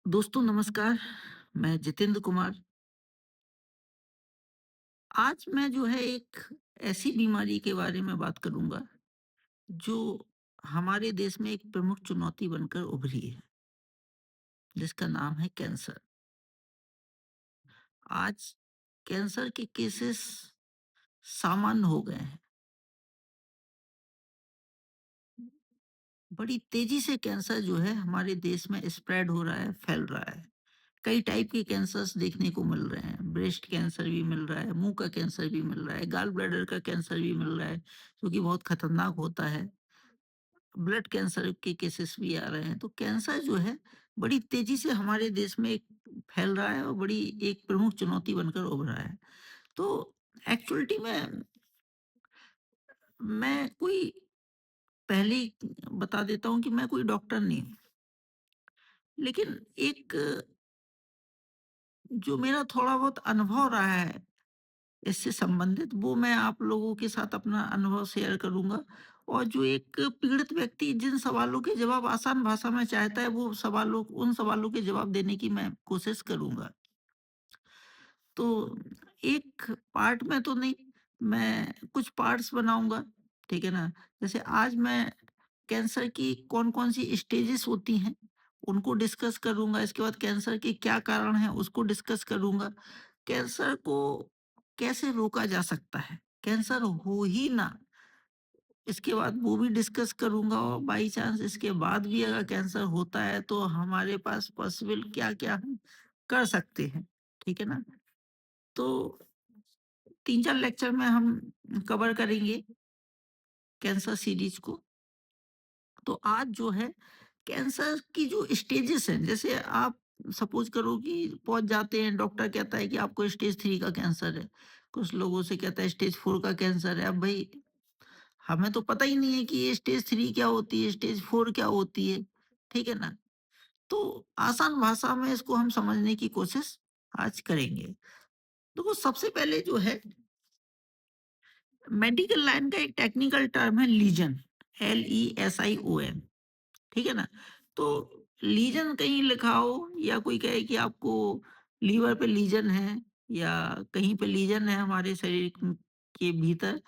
दोस्तों नमस्कार, मैं जितेंद्र कुमार। आज मैं जो है एक ऐसी बीमारी के बारे में बात करूँगा, जो हमारे देश में एक प्रमुख चुनौती बनकर उभरी है, जिसका नाम है कैंसर। आज कैंसर के केसेस सामान्य हो गए हैं। बड़ी तेज़ी से कैंसर जो है हमारे देश में स्प्रेड हो रहा है, फैल रहा है। कई टाइप के कैंसर्स देखने को मिल रहे हैं। ब्रेस्ट कैंसर भी मिल रहा है, मुँह का कैंसर भी मिल रहा है, गॉल ब्लैडर का कैंसर भी मिल रहा है, जो कि बहुत खतरनाक होता है। ब्लड कैंसर के केसेस भी आ रहे हैं। तो कैंसर जो है बड़ी तेज़ी से हमारे देश में एक फैल रहा है और बड़ी एक प्रमुख चुनौती बनकर उभरा है। तो एक्चुअलिटी में मैं कोई पहले ही बता देता हूँ कि मैं कोई डॉक्टर नहीं हूँ। लेकिन एक जो मेरा थोड़ा बहुत अनुभव रहा है इससे संबंधित, वो मैं आप लोगों के साथ अपना अनुभव शेयर करूँगा। और जो एक पीड़ित व्यक्ति जिन सवालों के जवाब आसान भाषा में चाहता है, वो सवालों उन सवालों के जवाब देने की मैं कोशिश करूँगा। तो एक पार्ट में तो नहीं, मैं कुछ पार्ट्स बनाऊँगा, ठीक है ना? जैसे आज मैं कैंसर की कौन-कौन सी स्टेजेस होती हैं, उनको डिस्कस करूँगा। इसके बाद कैंसर के क्या कारण हैं, उसको डिस्कस करूँगा। कैंसर को कैसे रोका जा सकता है? कैंसर हो ही ना, इसके बाद वो भी डिस्कस करूँगा। और बाई चांस इसके बाद भी अगर कैंसर होता है तो हमारे पास पॉसिबल क्या-क्या हम कर सकते हैं, ठीक है ना? तो 3-4 लेक्चर में हम कवर करेंगे कैंसर सीरीज़ को। तो आज जो है कैंसर की जो स्टेजेस हैं, जैसे आप सपोज करो कि पहुंच जाते हैं, डॉक्टर कहता है कि आपको स्टेज 3 का कैंसर है, कुछ लोगों से कहता है स्टेज 4 का कैंसर है। अब भाई हमें तो पता ही नहीं है कि ये स्टेज 3 क्या होती है, स्टेज 4 क्या होती है, ठीक है ना? तो आसान भाषा में इसको हम समझने की कोशिश आज करेंगे। तो सबसे पहले जो है मेडिकल लाइन का एक टेक्निकल टर्म है लीजन, LESION, ठीक है ना? तो लीजन कहीं लिखा हो या कोई कहे कि आपको लीवर पे लीजन है या कहीं पे लीजन है हमारे शरीर के भीतर,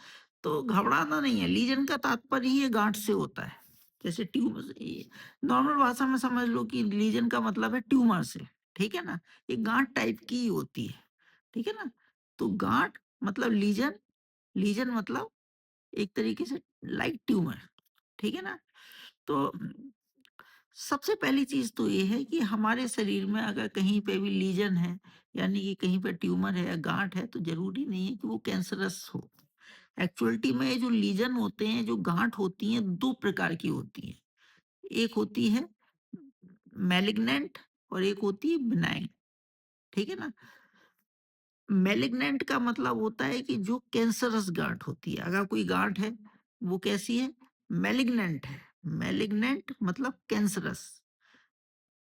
तो घबराना नहीं है। लीजन का तात्पर्य ही ये गांठ से होता है। जैसे ट्यूमर, नॉर्मल भाषा में समझ लो कि लीजन का मतलब है ट्यूमर से, ठीक है ना? ये गांठ टाइप की ही होती है, ठीक है ना? तो गांठ मतलब लीजन, लीजन मतलब एक तरीके से लाइक ट्यूमर, ठीक है ना? तो सबसे पहली चीज़ तो ये है कि हमारे शरीर में अगर कहीं पे भी लीजन है, यानी कि कहीं पे ट्यूमर है या गाँठ है, तो ज़रूरी नहीं है कि वो कैंसरस हो। एक्चुअलिटी में ये जो लीजन होते हैं, जो गाँठ होती हैं, 2 प्रकार की होती हैं। एक होती है मैलिग्नेंट और एक होती है बिनाइन, ठीक है ना? मैलिग्नेंट का मतलब होता है कि जो कैंसरस गाँठ होती है। अगर कोई गाँठ है, वो कैसी है? मैलिग्नेंट है। मैलिग्नेंट मतलब कैंसरस।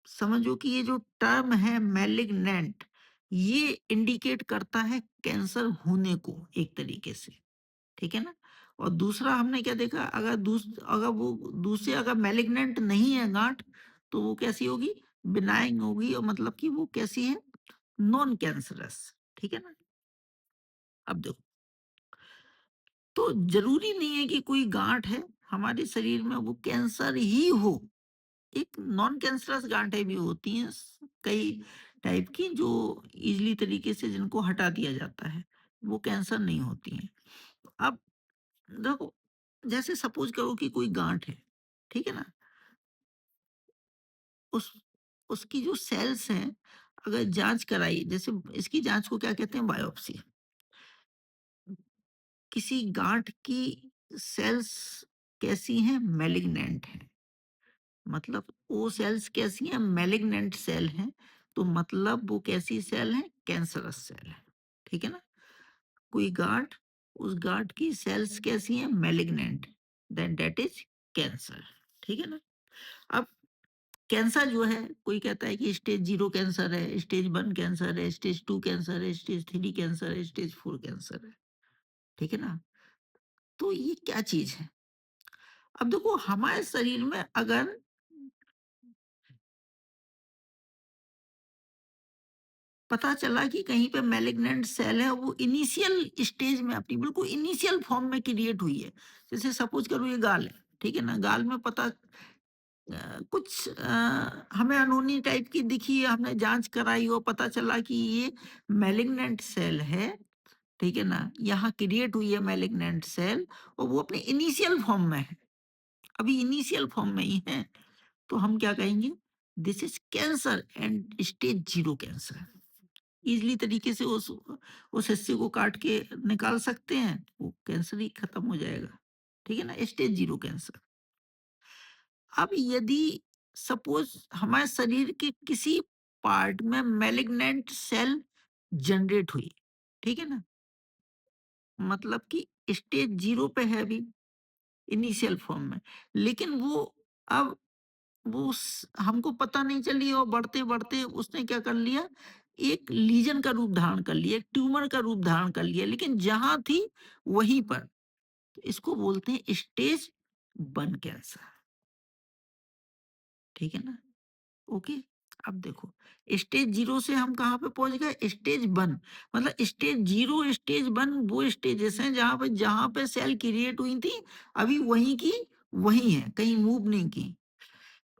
समझो कि ये जो टर्म है मैलिग्नेंट, ये इंडिकेट करता है कैंसर होने को एक तरीके से, ठीक है ना? और दूसरा हमने क्या देखा, अगर वो दूसरे अगर मैलिग्नेंट नहीं है गांठ, तो वो कैसी होगी? बिनाइन होगी। और मतलब कि वो कैसी है? नॉन कैंसरस, ठीक है ना? अब देखो, तो जरूरी नहीं है कि कोई गांठ है हमारे शरीर में वो कैंसर ही हो। एक नॉन कैंसरस गांठें भी होती हैं, कई टाइप की, जो इजीली तरीके से जिनको हटा दिया जाता है, वो कैंसर नहीं होती हैं। अब देखो, जैसे सपोज करो कि कोई गांठ है, ठीक है ना? उस उसकी जो सेल्स हैं, अगर जांच कराई, जैसे इसकी जांच को क्या कहते हैं? बायोप्सी। किसी गांठ की सेल्स कैसी हैं? मैलिग्नेंट हैं। मतलब वो सेल्स कैसी हैं? मैलिग्नेंट सेल हैं। तो मतलब वो कैसी सेल है? कैंसरस सेल है, ठीक है ना? कोई गांठ, उस गांठ की सेल्स कैसी हैं? Malignant, then that is cancer, ठीक है ना? अब कैंसर जो है, कोई कहता है कि स्टेज 0 कैंसर है, स्टेज 1 कैंसर है, स्टेज 2 कैंसर है, स्टेज 3 कैंसर है, स्टेज 4 कैंसर है, ठीक है ना? तो ये क्या चीज है? अब देखो, हमारे शरीर में अगर पता चला कि कहीं पे मैलिग्नेंट सेल है, वो इनिशियल स्टेज में अपनी बिल्कुल इनिशियल फॉर्म में क्रिएट हुई है। जैसे सपोज करो ये गाल है, ठीक है ना? गाल में पता कुछ हमें अनहोनी टाइप की दिखी, हमने जांच कराई हो, पता चला कि ये मैलिग्नेंट सेल है, ठीक है ना? यहाँ क्रिएट हुई है मैलिग्नेंट सेल, और वो अपने इनिशियल फॉर्म में है, अभी इनिशियल फॉर्म में ही है। तो हम क्या कहेंगे? This is cancer and stage zero cancer. Easily तरीके से उस हिस्से को काट के निकाल सकते हैं, वो कैंसर ही खत्म हो जाएगा, ठीक है ना? Stage zero cancer. अब यदि सपोज हमारे शरीर के किसी पार्ट में मैलिग्नेंट सेल जनरेट हुई, ठीक है ना? मतलब कि स्टेज जीरो पे है अभी, इनिशियल फॉर्म में, लेकिन वो अब हमको पता नहीं चली, और बढ़ते बढ़ते उसने क्या कर लिया, एक लीजन का रूप धारण कर लिया, एक ट्यूमर का रूप धारण कर लिया, लेकिन जहां थी वहीं पर। तो इसको बोलते हैं स्टेज वन कैंसर, ठीक है ना? ओके। अब देखो, स्टेज जीरो से हम कहाँ पे पहुंच गए? Stage one. मतलब स्टेज जीरो, स्टेज वन वो स्टेजेस हैं जहां पे सेल क्रिएट हुई थी, अभी वहीं की वहीं है, कहीं मूव नहीं की।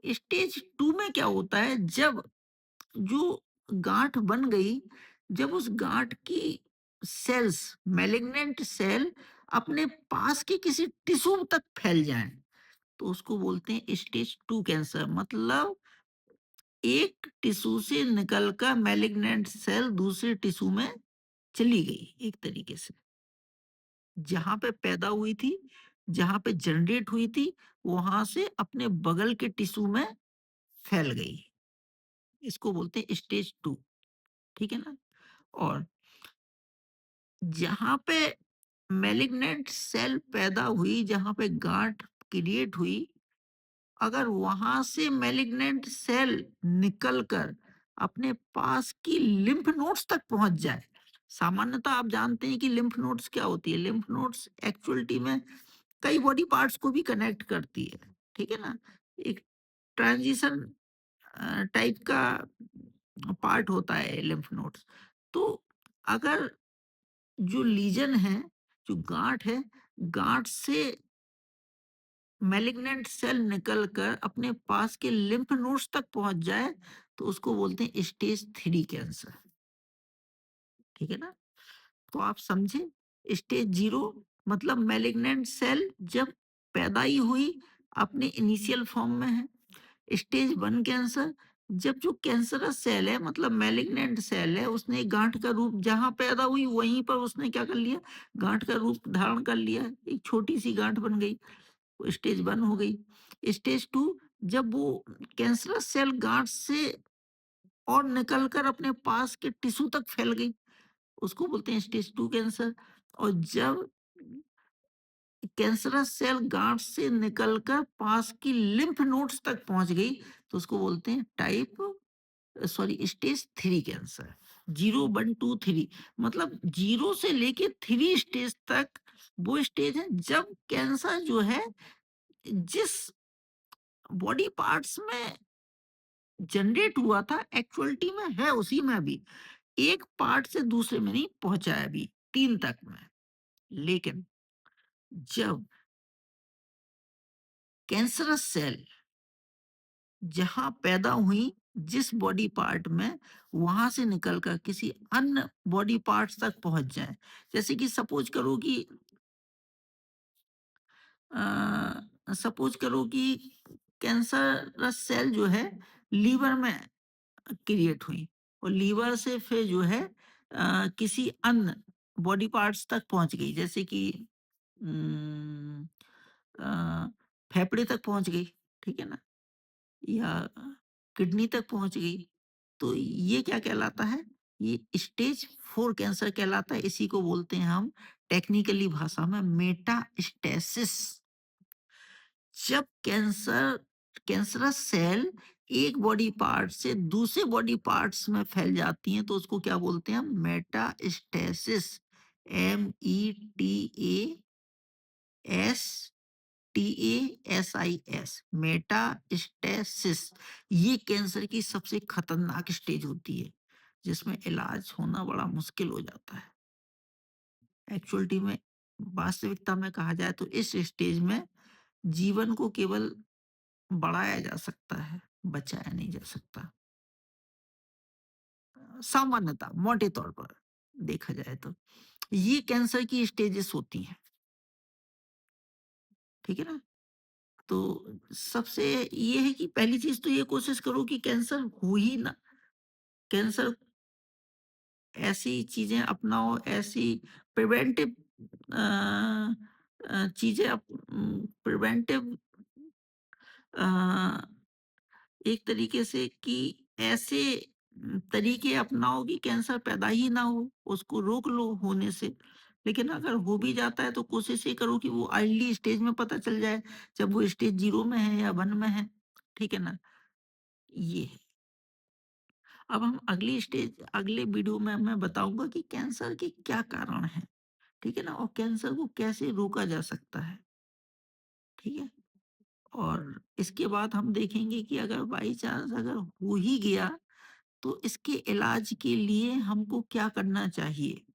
स्टेज टू में क्या होता है? जब जो गांठ बन गई, जब उस गांठ की सेल्स, मैलिग्नेंट सेल अपने पास के किसी टिश्यू तक फैल जाएं, तो उसको बोलते हैं स्टेज टू कैंसर। मतलब एक टिश्यू से निकलकर मैलिग्नेंट सेल दूसरे टिश्यू में चली गई, एक तरीके से जहां पे पैदा हुई थी, जहां पे जनरेट हुई थी, वहां से अपने बगल के टिश्यू में फैल गई। इसको बोलते हैं स्टेज टू, ठीक है ना? और जहां पे मैलिग्नेंट सेल पैदा हुई, जहां पे गांठ क्रिएट हुई, अगर वहां से मैलिग्नेंट सेल निकलकर अपने पास की लिम्फ नोड्स तक पहुंच जाए। सामान्यतः आप जानते हैं कि लिम्फ नोड्स क्या होती है? लिम्फ नोड्स एक्चुअलिटी में कई बॉडी पार्ट्स को भी कनेक्ट करती है, ठीक है ना? एक ट्रांजिशन टाइप का पार्ट होता है लिम्फ नोड्स। तो अगर जो लीजन है, जो गांठ है, गांठ से मैलिग्नेंट सेल निकलकर अपने पास के लिम्फ नोड्स तक पहुंच जाए, तो उसको बोलते हैं स्टेज थ्री कैंसर, ठीक है ना? तो आप समझे, स्टेज जीरो मतलब मैलिग्नेंट सेल जब पैदा ही हुई, अपने इनिशियल फॉर्म में है। स्टेज वन कैंसर, जब जो कैंसरस सेल है, मतलब मैलिग्नेंट सेल है, उसने गांठ का रूप, जहां पैदा हुई वहीं पर उसने क्या कर लिया, गांठ का रूप धारण कर लिया, एक छोटी सी गांठ बन गई, वो स्टेज वन हो गई। स्टेज टू, जब वो कैंसरस सेल गांठ से और निकलकर अपने पास के टिश्यू तक फैल गई, उसको बोलते हैं स्टेज टू कैंसर। और जब कैंसरस सेल गांठ से निकलकर पास की लिम्फ नोड्स तक पहुंच गई, तो उसको बोलते हैं stage three cancer. Zero one two three, मतलब जीरो से लेके थ्री स्टेज तक वो स्टेज है जब कैंसर जो है, जिस बॉडी पार्ट्स में जनरेट हुआ था, एक्चुअलिटी में है उसी में अभी, एक पार्ट से दूसरे में नहीं पहुंचा है अभी, तीन तक में। लेकिन जब कैंसरस सेल जहां पैदा हुई, जिस बॉडी पार्ट में, वहां से निकलकर किसी अन्य बॉडी पार्ट्स तक पहुंच जाए। जैसे कि सपोज करो कि कैंसरस सेल जो है लीवर में क्रिएट हुई, और लीवर से फिर जो है किसी अन्य बॉडी पार्ट्स तक पहुंच गई, जैसे कि अम, अ, फेफड़े तक पहुंच गई, ठीक है ना? या किडनी तक पहुंच गई, तो ये क्या कहलाता है? ये स्टेज फोर कैंसर कहलाता है। इसी को बोलते हैं हम टेक्निकली भाषा में मेटास्टेसिस। जब कैंसरस सेल एक बॉडी पार्ट से दूसरे बॉडी पार्ट्स में फैल जाती हैं, तो उसको क्या बोलते हैं? मेटास्टेसिस। METASTASIS, metastasis. ये कैंसर की सबसे खतरनाक स्टेज होती है। जिसमें इलाज होना बड़ा मुश्किल हो जाता है। एक्चुअलिटी में वास्तविकता में कहा जाए तो इस स्टेज में जीवन को केवल बढ़ाया जा सकता है, बचाया नहीं जा सकता। सामान्यतः मोटे तौर पर देखा जाए तो। ये कैंसर की स्टेजेस होती हैं, ठीक है ना? तो सबसे ये है कि पहली चीज़ तो ये कोशिश करो कि कैंसर हो ही ना। कैंसर ऐसी चीज़ें अपनाओ, ऐसी प्रिवेंटिव चीज़ें प्रिवेंटिव अ, एक तरीके से कि ऐसे तरीके अपनाओ कि कैंसर पैदा ही ना हो, उसको रोक लो होने से। लेकिन अगर हो भी जाता है तो कोशिश ये करो कि वो अर्ली स्टेज में पता चल जाए, जब वो स्टेज 0 में है या 1 में है, ठीक है ना? ये है। अब हम अगली स्टेज अगले वीडियो में मैं बताऊँगा कि कैंसर के क्या कारण हैं, ठीक है ना? और कैंसर को कैसे रोका जा सकता है, ठीक है? और इसके बाद हम देखेंगे कि अगर बाई चांस अगर हो ही गया, तो इसके इलाज के लिए हमको क्या करना चाहिए?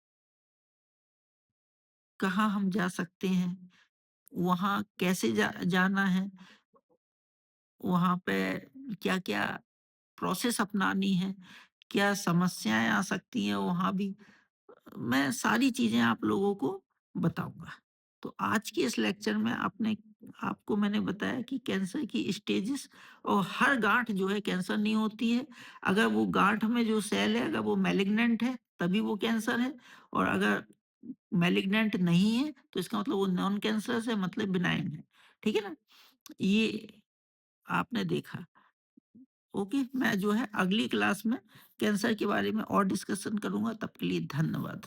कहाँ हम जा सकते हैं? वहाँ कैसे जाना है? वहाँ पे क्या-क्या प्रोसेस अपनानी है? क्या समस्याएँ आ सकती हैं वहाँ भी? मैं सारी चीज़ें आप लोगों को बताऊँगा। तो आज के इस लेक्चर में आपने आपको मैंने बताया कि कैंसर की स्टेजेस और हर गाँठ जो है कैंसर नहीं होती है। अगर वो गाँठ में जो सेल है अगर वो मैलिग्नेंट है तभी वो कैंसर है और अगर मैलिग्नेंट नहीं है तो इसका मतलब वो नॉन कैंसरस है मतलब बिनाइन है। ठीक है ना? ये आपने देखा। ओके, मैं जो है अगली क्लास में कैंसर के बारे में और डिस्कशन करूँगा। तब के लिए धन्यवाद।